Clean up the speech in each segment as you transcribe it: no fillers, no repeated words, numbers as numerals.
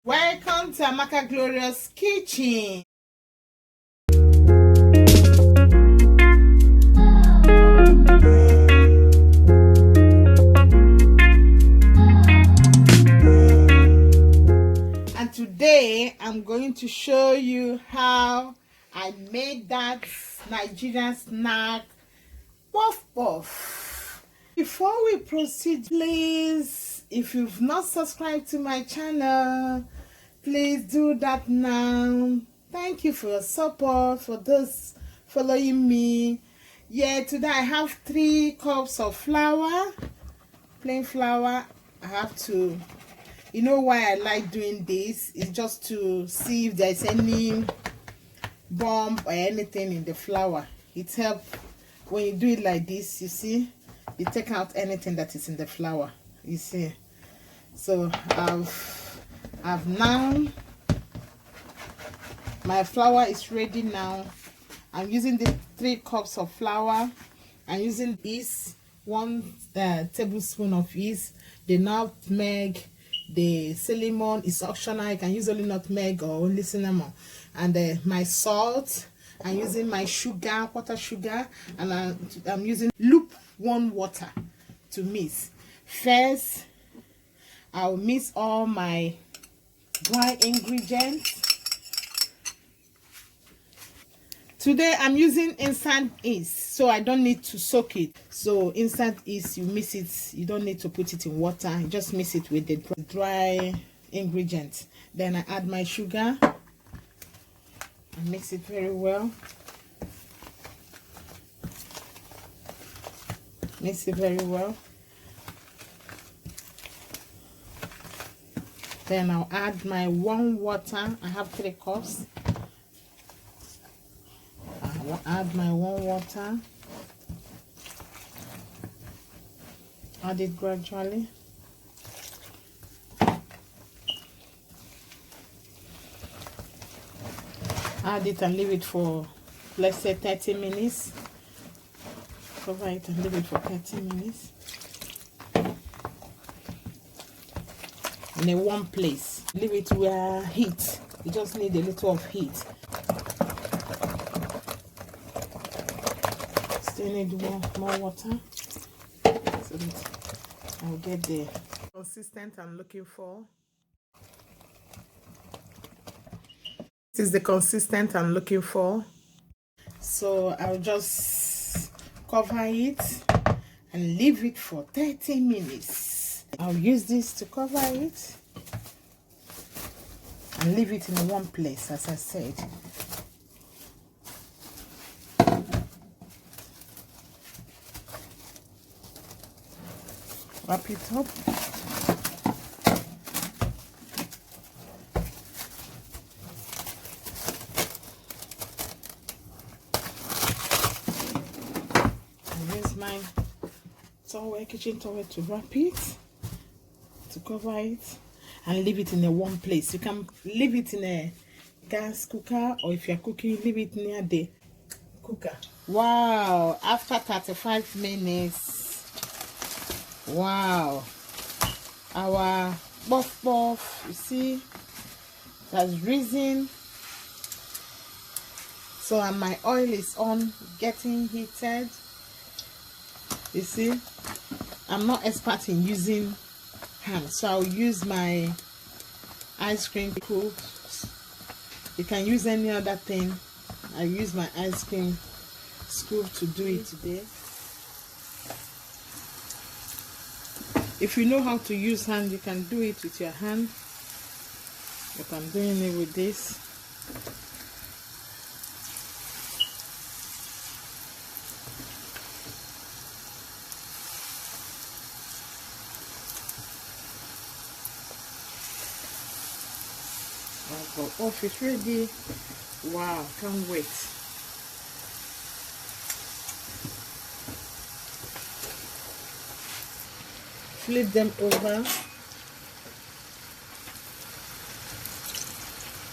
Welcome to Amaka Glorious kitchen. And today I'm going to show you how I made that Nigerian snack puff puff. Before we proceed, please, if you've not subscribed to my channel, please do that now. Thank you for your support, for those following me. Yeah, today I have 3 cups of flour, plain flour. I have to, you know why I like doing this? It's just to see if there's any bomb or anything in the flour. It helps when you do it like this. You see, you take out anything that is in the flour, you see. So I've now, my flour is ready now. I'm using the 3 cups of flour. I'm using this 1 tablespoon of yeast, the nutmeg, the cinnamon is optional. You can use only nutmeg or only cinnamon, and my salt. I'm using my sugar, water sugar, and I'm using lukewarm water to mix. First, I'll mix all my dry ingredients. Today I'm using instant yeast, so I don't need to soak it. So instant yeast, you mix it, you don't need to put it in water, you just mix it with the dry ingredients. Then I add my sugar and mix it very well. Mix it very well. Then I'll add my warm water. I have 3 cups. I will add my warm water. Add it gradually. Add it and leave it for, let's say, 30 minutes. Cover it and leave it for 30 minutes. In a warm place. Leave it where heat. You just need a little of heat. Still need more water so that I'll get the consistent I'm looking for. This is the consistent I'm looking for. So I'll just cover it and leave it for 30 minutes. I'll use this to cover it and leave it in one place, as I said. Wrap it up. I use my towel, kitchen towel, to wrap it, to cover it, and leave it in a warm place. You can leave it in a gas cooker, or if you're cooking, leave it near the cooker. Wow, after 35 minutes, wow, our puff puff, you see, it has risen. So, and my oil is on, getting heated. You see, I'm not expert in using hand, so I'll use my ice cream scoop. You can use any other thing. I use my ice cream scoop to do it today. If you know how to use hand, you can do it with your hand, but I'm doing it with this. I'll go off, it's ready. Wow, can't wait. Flip them over.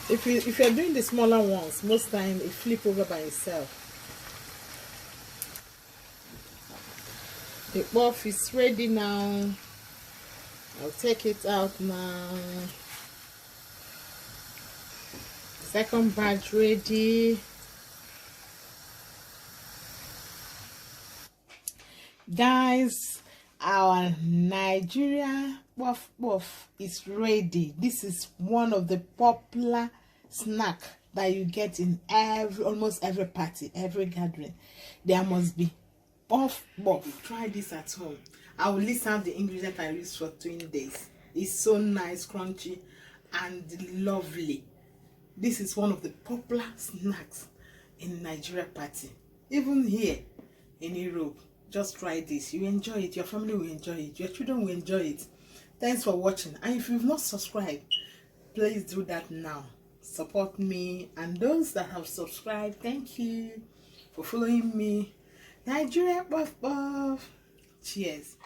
If you're doing the smaller ones, most time it flip over by itself. The puff is ready now. I'll take it out now. second batch ready. Guys, our Nigeria puff puff is ready. This is one of the popular snack that you get in almost every party, every gathering. There must be puff puff. Try this at home. I will list out the ingredients I use for 20 days. It's so nice, crunchy, and lovely. This is one of the popular snacks in Nigeria party. Even here in Europe, just try this. You enjoy it. Your family will enjoy it. Your children will enjoy it. Thanks for watching. And if you've not subscribed, please do that now. Support me. And those that have subscribed, thank you for following me. Nigeria puff puff. Cheers.